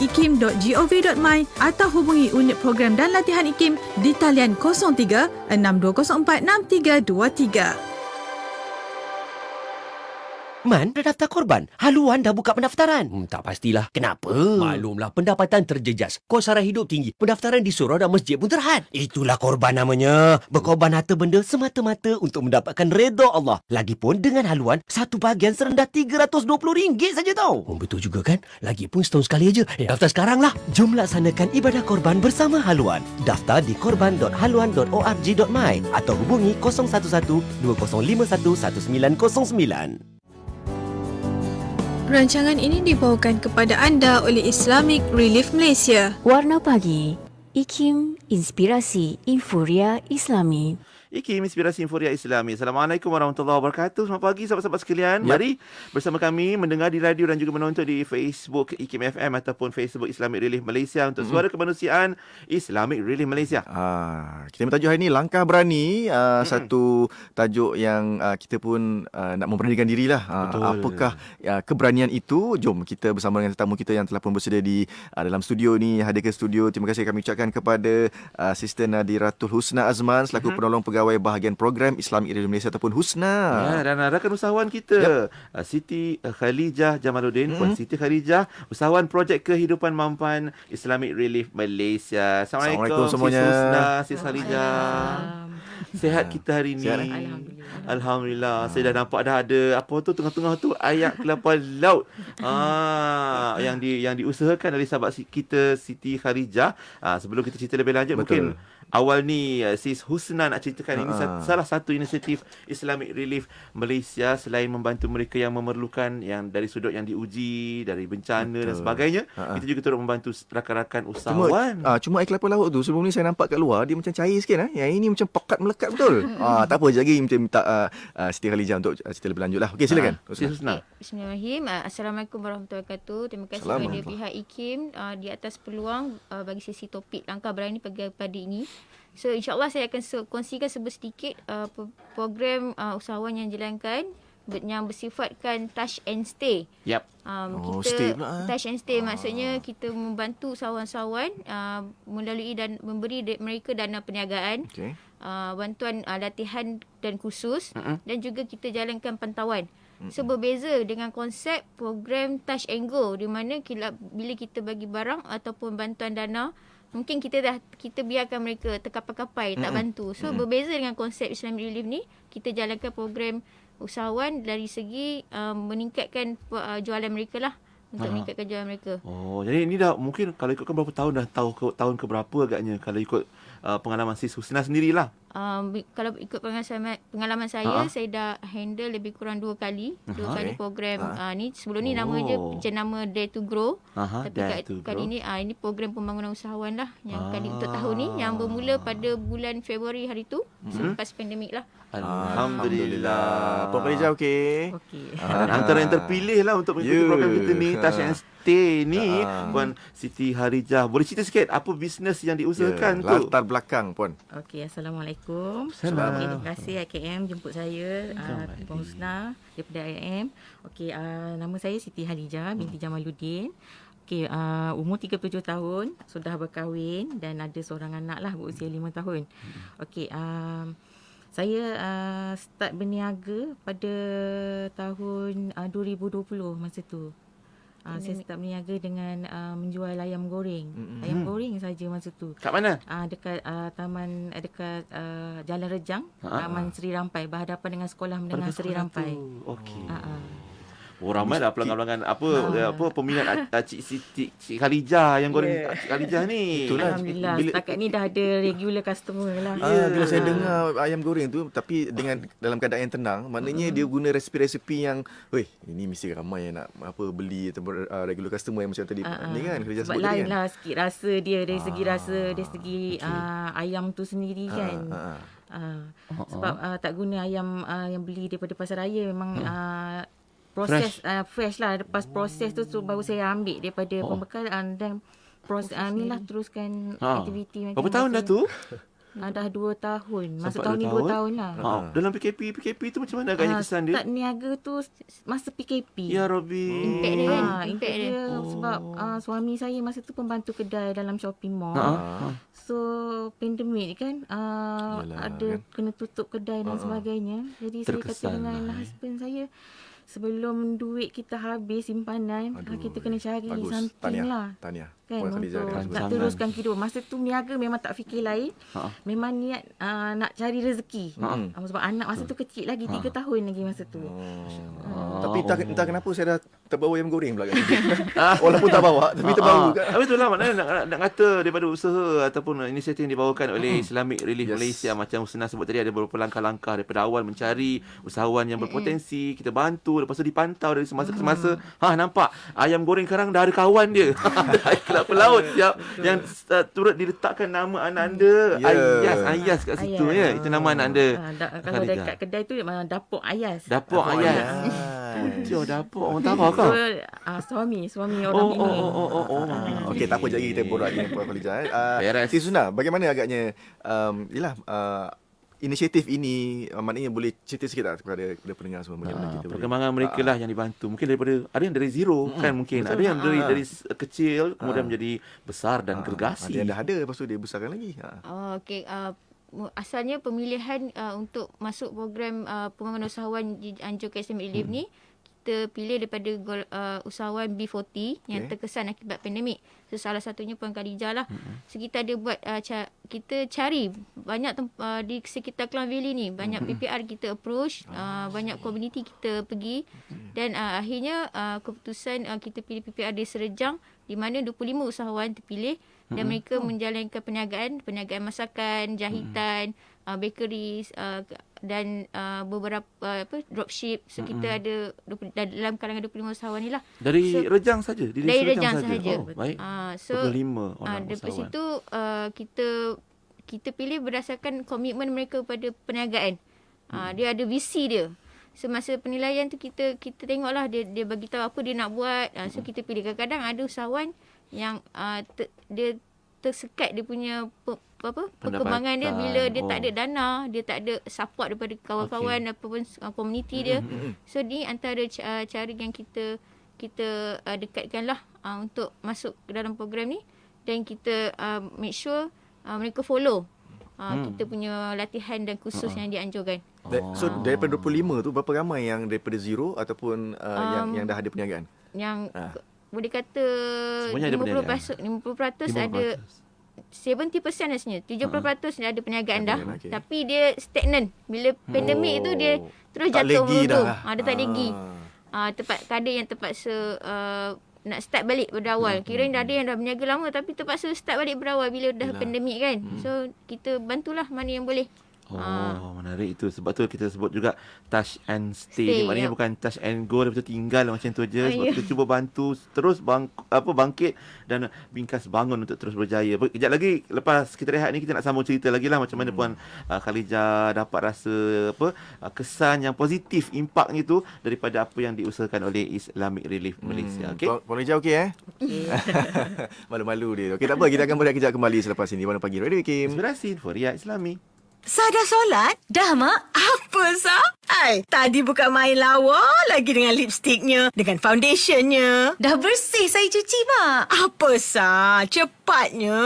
ikim.gov.my atau hubungi unit program dan latihan IKIM di talian 03 6204 6323. Man, dah daftar korban. Haluan dah buka pendaftaran. Tak pastilah. Kenapa? Maklumlah, pendapatan terjejas. Kos sara hidup tinggi. Pendaftaran di surau dan masjid pun terhad. Itulah korban namanya. Berkorban harta benda semata-mata untuk mendapatkan redha Allah. Lagipun dengan haluan, satu bahagian serendah RM320 saja tau. Betul juga kan? Lagipun setahun sekali aja. Daftar sekarang lah. Jom laksanakan ibadah korban bersama haluan. Daftar di korban.haluan.org.my atau hubungi 011 2051 1909. Rancangan ini dibawakan kepada anda oleh Islamic Relief Malaysia. Warna Pagi, IKIM, Inspirasi Inforia Islami. IKIM, Inspirasi Inforia Islami. Assalamualaikum warahmatullahi wabarakatuh. Selamat pagi sahabat-sahabat sekalian. Mari bersama kami mendengar di radio dan juga menonton di Facebook IKIM FM ataupun Facebook Islamic Relief Malaysia untuk Suara Kemanusiaan Islamic Relief Malaysia. Kita bertajuk hari ini Langkah Berani. Satu tajuk yang kita pun nak memberanikan dirilah. Apakah keberanian itu? Jom kita bersama dengan tetamu kita yang telah pun bersedia di dalam studio ni, hadir ke studio. Terima kasih kami ucapkan kepada Sister Nadiratul Husna Azman selaku penolong pegawai bahagian program Islamic Relief Malaysia ataupun Husna. Dan rakan usahawan kita Siti Khalijah Jamaluddin, Puan Siti Khalijah, usahawan projek kehidupan mampan Islamic Relief Malaysia. Assalamualaikum semuanya. Sis Husna, Sis Khalijah. Sihat kita hari ni? Alhamdulillah. Saya dah nampak dah ada apa tu tengah-tengah tu ayat kelapa laut. Yang diusahakan oleh sahabat kita Siti Khalijah. Sebelum kita cerita lebih lanjut, mungkin awal ni Sis Husna nak ceritakan ini salah satu inisiatif Islamic Relief Malaysia selain membantu mereka yang memerlukan, yang dari sudut yang diuji, dari bencana dan sebagainya. Kita juga turut membantu rakan-rakan usahawan. Cuma air kelapa laut tu sebelum ni saya nampak kat luar dia macam cair sikit. Yang ini macam pekat melekat betul. Tak apa, lagi macam minta Siti Khalijah untuk cerita lebih lanjut lah. Okey, silakan. Husna. Bismillahirrahmanirrahim. Assalamualaikum warahmatullahi wabarakatuh. Terima kasih kepada pihak IKIM di atas peluang bagi sesi topik Langkah Berani pagi ini. So insyaAllah saya akan kongsikan sedikit program usahawan yang dijalankan yang bersifatkan touch and stay. Touch and stay maksudnya kita membantu usahawan-usahawan melalui dan memberi mereka dana perniagaan, bantuan latihan dan kursus, dan juga kita jalankan pantauan. So berbeza dengan konsep program touch and go di mana bila kita bagi barang ataupun bantuan dana, mungkin kita biarkan mereka terkapai-kapai tak bantu. So berbeza dengan konsep Islamic Relief ni, kita jalankan program usahawan dari segi meningkatkan jualan mereka lah, untuk meningkatkan jualan mereka. Jadi ini dah mungkin kalau ikutkan berapa tahun dah, tahun ke berapa agaknya kalau ikut pengalaman Sis Husna sendirilah. Kalau ikut pengalaman saya, saya dah handle lebih kurang 2 kali program ni. Sebelum ni nama je jenama Dare to Grow. Tapi kali ni ini program pembangunan usahawan lah yang kali untuk tahun ni, yang bermula pada bulan Februari hari tu selepas pandemik lah. Alhamdulillah. Puan Khalijah okey. Antara yang terpilih lah untuk mengikuti program kita ni, Touch and Stay ni, Puan Siti Khalijah. Boleh cerita sikit apa bisnes yang diusahakan tu? Latar belakang Puan. Okey, Assalamualaikum. Terima kasih IKM jemput saya, Puan Husna daripada IKM. Okey, nama saya Siti Khalijah binti Jamaluddin. Okey, umur 37 tahun, sudah berkahwin dan ada seorang anak lah berusia 5 tahun. Okey, saya start berniaga pada tahun 2020 masa tu. Saya start berniaga dengan menjual ayam goreng. Ayam goreng saja masa tu. Kat mana? Dekat taman, dekat Jalan Rejang, Taman Seri Rampai, berhadapan dengan Sekolah Menengah Seri Rampai. Okey. Ramai lah pelanggan-pelanggan apa peminat Cik Khalijah yang goreng Cik Khalijah ni. Alhamdulillah, setakat ni dah ada regular customer lah. Bila saya dengar ayam goreng tu tapi dengan dalam keadaan yang tenang, maknanya dia guna resipi-resipi yang ini mesti ramai yang nak beli ataupun regular customer yang macam tadi ni kan Khalijah sebut tadi kan. Lain lah sikit rasa dia dari segi dari segi ayam tu sendiri kan. Sebab tak guna ayam yang beli daripada pasar raya, memang proses fresh lah. Lepas proses tu baru saya ambil daripada pembekalan dan proses ni lah teruskan aktiviti. Berapa tahun dah tu? Dah 2 tahun. Masuk Sampai tahun ni 2 tahun lah. Dalam PKP tu macam mana agaknya kesan dia? Start niaga tu masa PKP. Ya Rabbi. Impact dia kan? Impact dia. Sebab suami saya masa tu pembantu kedai dalam shopping mall. So pandemik kan, ada kena tutup kedai dan sebagainya. Jadi saya kata dengan husband saya, sebelum duit kita habis simpanan, kita kena cari something lah. Tahniah. Kan, untuk nak teruskan kehidupan. Masa tu niaga memang tak fikir lain. Memang niat nak cari rezeki. Sebab anak masa tu kecil lagi, 3 tahun lagi masa tu. Tapi entah kenapa saya dah terbawa ayam goreng pula. Walaupun tak bawa, tapi terbawa juga. Tapi itulah maknanya nak kata daripada usaha ataupun inisiatif yang dibawakan oleh Islamic Relief Malaysia, macam Husna sebut tadi, ada beberapa langkah-langkah daripada awal mencari usahawan yang berpotensi, kita bantu, lepas tu dipantau dari semasa ke semasa. Nampak ayam goreng sekarang dah ada kawan dia. Kelapa laut yang turut diletakkan nama anak anda, Ayas kat situ ya. Itu nama anak anda. Kalau dekat kedai tu dapur Ayas. Dapur Ayas. Pucuk dapur orang tahu kau. Suami orang ini. Okey, tak apa, jadi kita borak ni Puan Khadijah. Si Husna, bagaimana agaknya inisiatif ini, maknanya boleh cerita sikit tak kepada pendengar semua bagaimana kita perkembangan mereka lah yang dibantu. Mungkin daripada ada yang dari zero kan, mungkin betul. Ada yang dari kecil kemudian menjadi besar dan gergasi. Ada yang dah ada lepas tu dia besarkan lagi. Okey, asalnya pemilihan untuk masuk program pembangunan usahawan dianjurkan Islamic Relief ni, kita pilih daripada usahawan B40 yang terkesan akibat pandemik. So, salah satunya Puan Khadijah lah. So, kita ada buat, kita cari banyak di sekitar Klang Valley ni. Banyak PPR kita approach, banyak community kita pergi. Dan akhirnya keputusan kita pilih PPR di Serejang, di mana 25 usahawan terpilih. Dan mereka menjalankan perniagaan masakan, jahitan, bakeries dan beberapa dropship. So kita ada dalam kalangan 25 usahawan ni lah. Dari Rejang saja? Dari Rejang sahaja. Baik. So 25 orang dari usahawan. situ kita pilih berdasarkan komitmen mereka pada perniagaan. Dia ada visi dia. So masa penilaian tu kita tengoklah dia bagi tahu apa dia nak buat. So kita pilih. Kadang-kadang ada usahawan yang dia tersekat dia punya perkembangan dia bila dia tak ada dana, dia tak ada support daripada kawan-kawan ataupun komuniti dia. So ni antara cara yang kita dekatkan lah untuk masuk ke dalam program ni, dan kita make sure mereka follow kita punya latihan dan kursus yang dianjurkan. So daripada 25 tu berapa ramai yang daripada zero ataupun yang dah ada perniagaan? Yang boleh kata 50% ada 70% rasanya. 70% dia ada perniagaan dah. Tapi dia stagnan. Bila pandemik tu dia terus jatuh merudum. Dia tak lagi. Ada yang terpaksa nak start balik pada awal. Kira-kira ada yang dah berniaga lama tapi terpaksa start balik berawal bila dah pandemik kan. So kita bantulah mana yang boleh. Menarik itu. Sebab tu kita sebut juga touch and stay. Maknanya bukan touch and go, lepas tu tinggal macam tu je. Sebab kita cuba bantu terus bangkit dan bingkas bangun untuk terus berjaya. Kejap lagi lepas kita rehat ni, kita nak sambung cerita lagi lah macam mana Puan Khadijah dapat rasa kesan yang positif, impaknya tu daripada apa yang diusahakan oleh Islamic Relief Malaysia. Puan Khadijah okey malu-malu dia. Okey, tak apa, kita akan berehat kejap kembali selepas ini. Warna Pagi Radio Kim. Inspirasi Inforia Islami. Sah dah solat? Dah, Mak. Apa, Sah? Tadi bukan main lawa lagi dengan lipstiknya, dengan foundationnya. Dah bersih saya cuci, Mak. Apa, Sah? Cepatnya.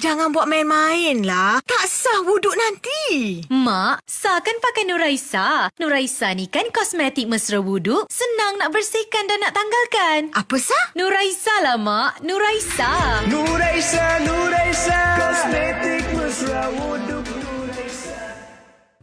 Jangan buat main-main lah. Tak sah wuduk nanti. Mak, Sah kan pakai Nuraisa. Nuraisa ni kan kosmetik mesra wuduk. Senang nak bersihkan dan nak tanggalkan. Apa, Sah? Nuraisa lah, Mak. Nuraisa. Nuraisa. Kosmetik mesra wuduk.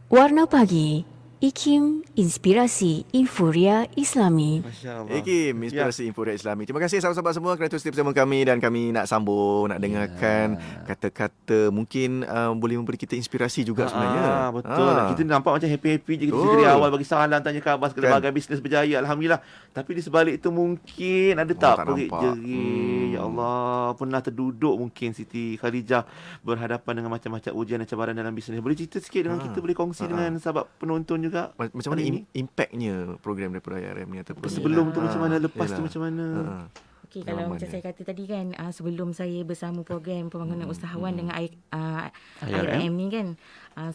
Warna Pagi, IKIM Inspirasi Inforia Islami. IKIM Inspirasi Inforia Islami. Terima kasih sahabat-sahabat semua kerana terus bersama kami, dan kami nak sambung, nak dengarkan kata-kata mungkin boleh memberi kita inspirasi juga sebenarnya. Betul. Kita nampak macam happy-happy je kita dari awal, bagi salam, tanya khabar segala bagai bisnes berjaya, alhamdulillah. Tapi di sebalik itu mungkin ada tak perik-jerit. Ya Allah, pernah terduduk mungkin Siti Khadijah berhadapan dengan macam-macam ujian dan cabaran dalam bisnes. Boleh cerita sikit dengan kita, boleh kongsi dengan sahabat penonton juga. Macam mana impactnya program daripada IRM ni, ataupun sebelum tu macam mana, lepas tu macam mana? Okey, kalau macam saya kata tadi kan, sebelum saya bersama program pembangunan usahawan dengan IRM ni kan,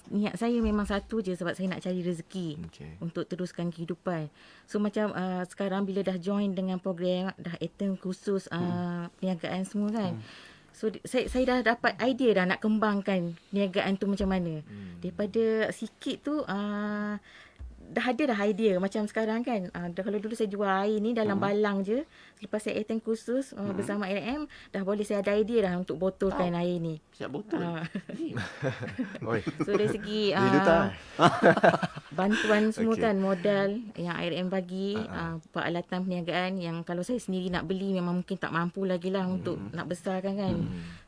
niat saya memang satu je, sebab saya nak cari rezeki untuk teruskan kehidupan. So macam sekarang bila dah join dengan program, dah attend khusus perniagaan semua kan, so saya dah dapat idea dah nak kembangkan perniagaan tu macam mana. Daripada sikit tu dah ada dah idea macam sekarang kan. Kalau dulu saya jual air ni dalam balang je, lepas saya attend kursus bersama IRM, dah boleh saya ada idea dah untuk botolkan air ni. Siap botol. So dari segi bantuan semua kan, modal yang IRM bagi, peralatan perniagaan yang kalau saya sendiri nak beli memang mungkin tak mampu lagi lah untuk nak besarkan kan.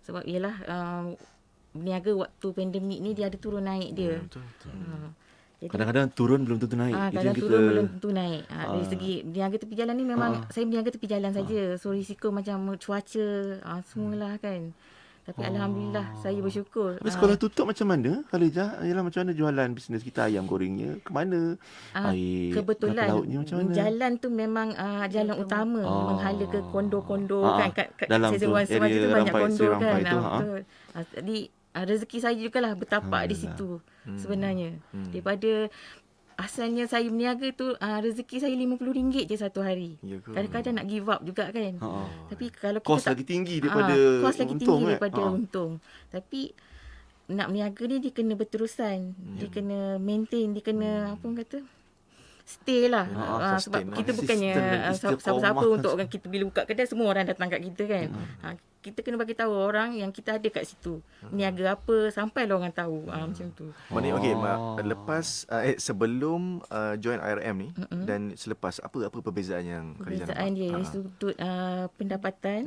Sebab ialah berniaga waktu pandemik ni dia ada turun naik dia. Kadang-kadang turun belum tentu naik. Kadang-kadang turun belum tentu naik. Dari segi berniaga tepi jalan ni memang saya berniaga tepi jalan saja. So risiko macam cuaca semualah kan. Tapi Alhamdulillah saya bersyukur. Tapi sekolah tutup macam mana Khalijah? Yalah, macam mana jualan bisnes kita ayam gorengnya? Ke mana? Kebetulan lautnya macam mana? Jalan tu memang jalan utama menghala ke kondo-kondo kan. Dalam tu area tu banyak kondo kan. Betul. Jadi rezeki saya jugalah bertapak di situ sebenarnya. Daripada asalnya saya berniaga tu rezeki saya RM50 je satu hari. Kadang-kadang nak give up juga kan. Tapi kalau kita kos lagi tinggi daripada kos lagi tinggi daripada kan? untung. Tapi nak berniaga ni dia kena berterusan. Dia kena maintain, dia kena apa orang kata? Stay lah. Sebab kita bukannya siapa-siapa untuk orang kita bila buka kedai semua orang datang kat kita kan. Kita kena bagi tahu orang yang kita ada kat situ. Niaga apa sampailah orang tahu macam tu. Maknanya okey, lepas sebelum join IRM ni dan selepas apa perbezaan yang Khalijah nampak? Perbezaan dia dari sudut pendapatan.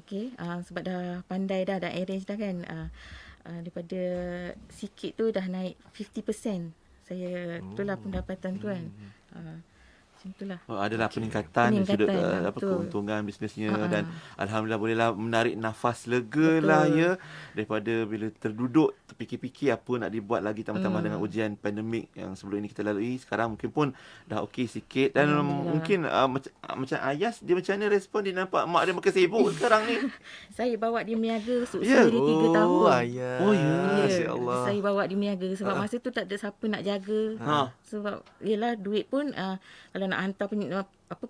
Okey, sebab dah pandai dah arrange dah kan. Daripada sikit tu dah naik 50%. Saya itulah pendapatan tu kan. Macam itulah. Adalah peningkatan sudut keuntungan bisnesnya dan alhamdulillah bolehlah menarik nafas lega lah ya, daripada bila terduduk terfikir-fikir apa nak dibuat lagi, tambah-tambah dengan ujian pandemik yang sebelum ini kita lalui. Sekarang mungkin pun dah okey sikit dan mungkin macam Ayas, dia macam mana respon dia nampak mak dia makin sibuk sekarang ni? Saya bawa dia berniaga sendiri 3 tahun. Masya-Allah. Saya bawa dia berniaga sebab masa tu tak ada siapa nak jaga. Sebab yalah duit pun kalau nak hantar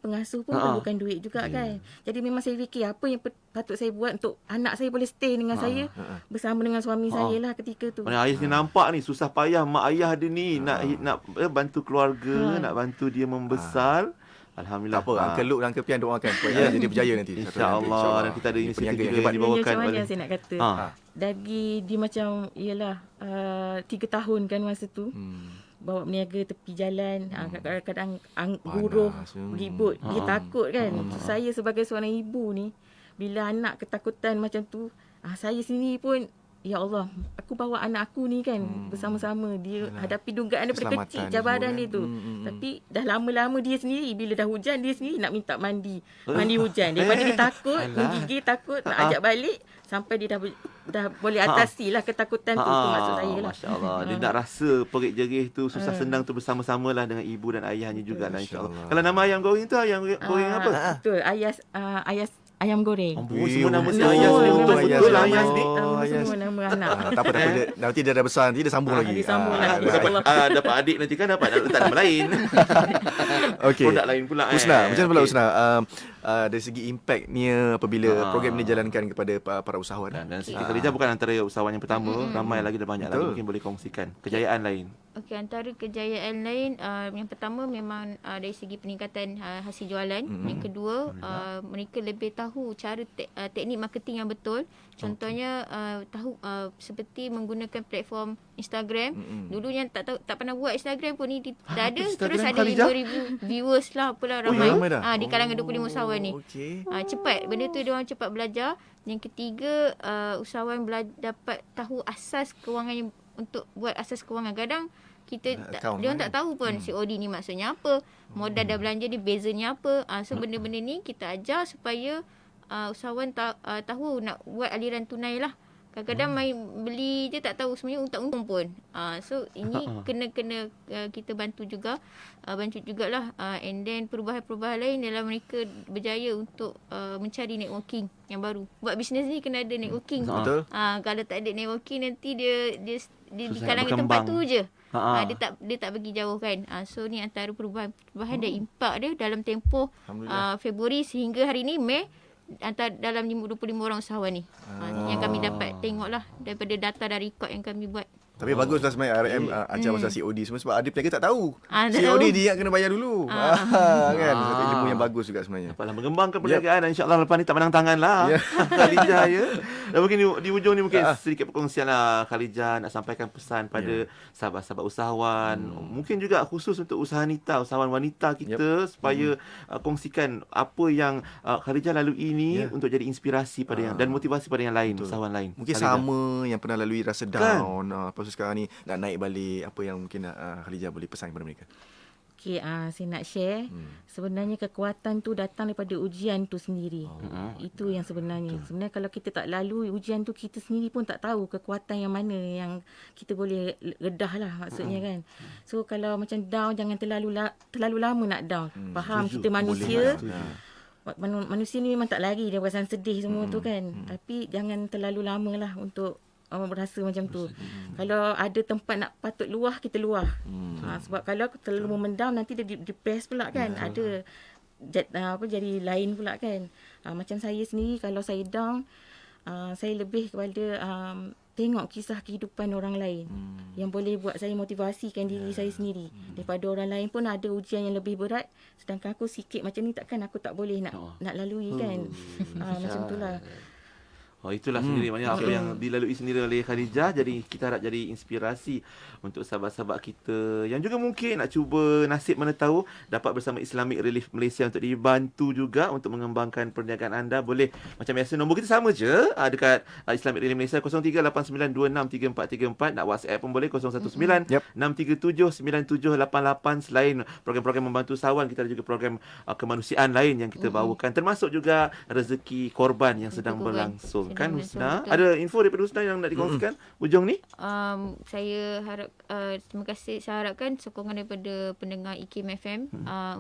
pengasuh pun perlukan duit juga kan. Jadi memang saya fikir apa yang patut saya buat untuk anak saya boleh stay dengan saya bersama dengan suami saya lah ketika tu. Mana Ayah ni nampak ni susah payah mak ayah dia ni nak bantu keluarga, nak bantu dia membesar. Alhamdulillah. Tak apa, Uncle Luke dan Uncle Pian doakan supaya jadi berjaya nanti. InsyaAllah. Dan kita ada inisiatif juga yang dibawakan. Macam mana saya nak kata. Dari dia macam ialah 3 tahun kan masa tu. Bawa berniaga tepi jalan, kadang-kadang buruh, ribut. Dia takut kan. Saya sebagai seorang ibu ni, bila anak ketakutan macam tu, saya sendiri pun, ya Allah, aku bawa anak aku ni kan bersama-sama. Dia hadapi dugaan daripada kecil cabaran dia tu. Tapi dah lama-lama dia sendiri, bila dah hujan, dia sendiri nak minta mandi hujan. Daripada dia takut, menggigil takut, nak ajak balik, sampai dia dah boleh atasi lah ketakutan tu. Itu maksud saya lah. Masya Allah. Dia nak rasa perik jerih tu, susah senang tu bersama-sama lah dengan ibu dan ayahnya juga lah, insyaAllah. Kalau nama ayam goreng tu, ayam goreng apa? Betul, Ayas ayam goreng. Semua nama si Ayas ni untuk betul Ayas ni. Semua nama anak. Tak apa, nanti dia dah besar, nanti dia sambung lagi. Disambung lagi. Dapat adik nanti kan dapat letak nama lain. Okey. Produk lain pula. Husna, macam mana pula Husna? Dari segi impactnya apabila program ini dijalankan kepada para usahawan. Dan Siti Khalijah bukan antara usahawan yang pertama, ramai lagi dan banyak lagi mungkin boleh kongsikan kejayaan lain. Okey, antara kejayaan lain, yang pertama memang dari segi peningkatan hasil jualan. Yang kedua, mereka lebih tahu cara teknik marketing yang betul. Contohnya tahu seperti menggunakan platform Instagram. Dulu yang tak pernah buat Instagram pun ni dah ada. Terus ada 5,000 viewers lah, apalah ramai. Di kalangan 25 usahawan ni. Cepat, benda tu dia orang cepat belajar. Yang ketiga, usahawan dapat tahu asas kewangan yang untuk buat asas kewangan. Kadang kita dia orang tak tahu pun COD ni maksudnya apa, modal dah belanja ni bezanya apa. So benda-benda ni kita ajar supaya usahawan tahu nak buat aliran tunai lah. Kadang-kadang main beli je tak tahu sebenarnya untung pun. So ini kena kita bantu juga. Bantu jugalah. And then perubahan-perubahan lain dalam mereka berjaya untuk mencari networking yang baru. Buat bisnes ni kena ada networking. Betul. Kalau tak ada networking nanti dia di kalangan tempat tu je. Dia tak pergi jauh kan. So ni antara perubahan dan impak dia dalam tempoh Februari sehingga hari ni Mei, antara dalam 25 orang usahawan ni. Yang kami dapat tengoklah daripada data dan rekod yang kami buat. Tapi baguslah sebenarnya RM ajar pasal COD semua sebab ada peniaga tak tahu. COD dia kena bayar dulu. Kan? Satu ilmu yang bagus juga sebenarnya. Dapatlah mengembangkan perniagaan dan insya-Allah lepas ni tak menang tangan lah. Khalijah ya. Dan mungkin di ujung ni mungkin sedikit perkongsian lah Khalijah nak sampaikan pesan pada sahabat-sahabat usahawan. Mungkin juga khusus untuk usahawanita kita supaya kongsikan apa yang Khalijah lalui ini untuk jadi inspirasi pada yang dan motivasi pada yang lain, usahawan lain. Mungkin Khalijah sama yang pernah lalui rasa down, sekarang ni nak naik balik, apa yang mungkin Khalijah boleh pesan kepada mereka? Okey, saya nak share. Sebenarnya kekuatan tu datang daripada ujian tu sendiri. Itu yang sebenarnya. Sebenarnya kalau kita tak lalui ujian tu, kita sendiri pun tak tahu kekuatan yang mana yang kita boleh redah lah maksudnya kan. So kalau macam down, jangan terlalu lama nak down. Faham kita manusia. Manusia ni memang tak lari dia perasaan sedih semua tu kan. Tapi jangan terlalu lama lah untuk berasa macam tu. Kalau ada tempat nak patut luah, kita luah. Sebab kalau terlalu memendam, nanti dia depress pula kan. Ada jadi lain pula kan. Macam saya sendiri, kalau saya down, saya lebih kepada tengok kisah kehidupan orang lain yang boleh buat saya motivasikan diri saya sendiri. Daripada orang lain pun ada ujian yang lebih berat, sedangkan aku sikit macam ni, takkan aku tak boleh nak lalui kan. Macam itulah. Itulah sendiri maknanya apa yang dilalui sendiri oleh Khalijah. Jadi kita harap jadi inspirasi untuk sahabat-sahabat kita yang juga mungkin nak cuba nasib mana tahu dapat bersama Islamic Relief Malaysia untuk dibantu juga untuk mengembangkan perniagaan anda. Boleh macam biasa, nombor kita sama je dekat Islamic Relief Malaysia 0389263434. Nak WhatsApp pun boleh 019-637-9788. Selain program-program membantu usahawan, kita ada juga program kemanusiaan lain yang kita bawakan, termasuk juga rezeki korban yang sedang berlangsung. Kan Husna? Ada info daripada Husna yang nak dikongsikan ujung ni? Saya harap terima kasih. Saya harapkan sokongan daripada pendengar IKIM FM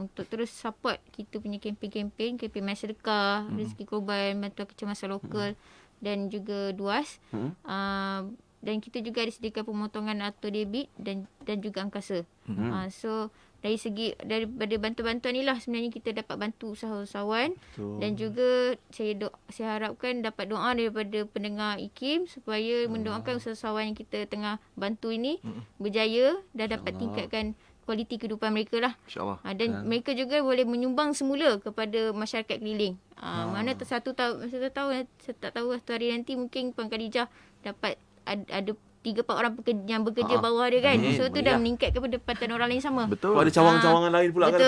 untuk terus support kita punya kempen masa sedekah, rezeki korban, bantuan kecemasan lokal dan juga DUAS. Dan kita juga disediakan pemotongan auto debit dan juga angkasa. So daripada bantuan-bantuan inilah sebenarnya kita dapat bantu usahawan. Dan juga saya harapkan dapat doa daripada pendengar IKIM supaya mendoakan usahawan yang kita tengah bantu ini berjaya dan dapat tingkatkan kualiti kehidupan mereka lah. Dan mereka juga boleh menyumbang semula kepada masyarakat keliling. Mana satu tahu satu hari nanti mungkin Puan Khalijah dapat ada 3-4 orang yang bekerja bawah dia kan. So tu dah meningkatkan pendapatan orang lain sama. Betul. Ada cawangan-cawangan lain pula kan.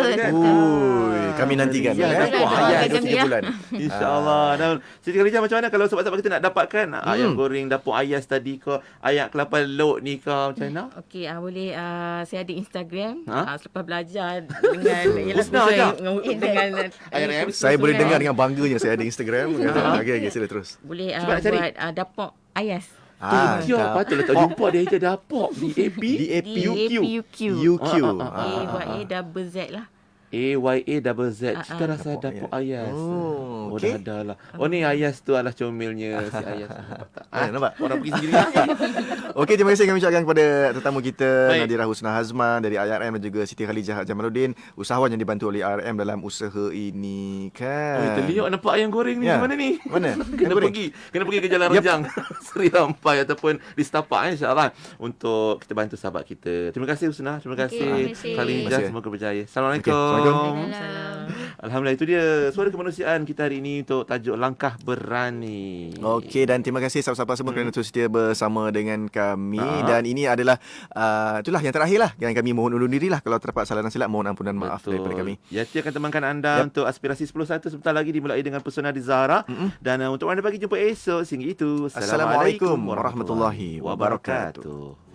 Kami nantikan. Dapur ayam 3 bulan. InsyaAllah. Dan Siti Khalijah, macam mana kalau sahabat-sahabat kita nak dapatkan ayam goreng dapur Ayas tadi ke, ayam kelapa lok ni ke, macam mana? Okey, boleh saya ada Instagram. Selepas belajar dengan saya boleh dengar dengan bangganya saya ada Instagram. Okey, sila terus. Boleh buat dapur Ayas. Patutlah tak jumpa dia je dapur di APUQ. AYA-Z lah. AYA-Z. Kita rasa dapur Ayas. Dah ada lah. Ni Ayas tu adalah comilnya si Ayas. Nampak? Orang pergi sendiri. Okey, terima kasih kami ucapkan kepada tetamu kita, Nadira Husna Hazman dari IRM dan juga Siti Khalijah Jamaluddin, usahawan yang dibantu oleh IRM dalam usaha ini kan. Terlihat nampak ayam goreng ni mana ni? Mana? Kena pergi ke Jalan Rejang Seri Rampai ataupun di setapak insya-Allah untuk kita bantu sahabat kita. Terima kasih Husna, terima kasih Khalijah, semoga berjaya. Assalamualaikum. Alhamdulillah, itu dia suara kemanusiaan kita hari ini untuk tajuk Langkah Berani. Okey, dan terima kasih sahabat-sahabat semua kerana terus setia bersama dengan kami. Dan ini adalah itulah yang terakhir lah. Dan kami mohon undur diri lah. Kalau terdapat salah dan silap, mohon ampunan maaf daripada kami. Yati akan temankan anda untuk Aspirasi 10.1 sebentar lagi dimulai dengan Pesona di Zahra. Dan untuk anda pagi jumpa esok. Sehingga itu, Assalamualaikum warahmatullahi wabarakatuh.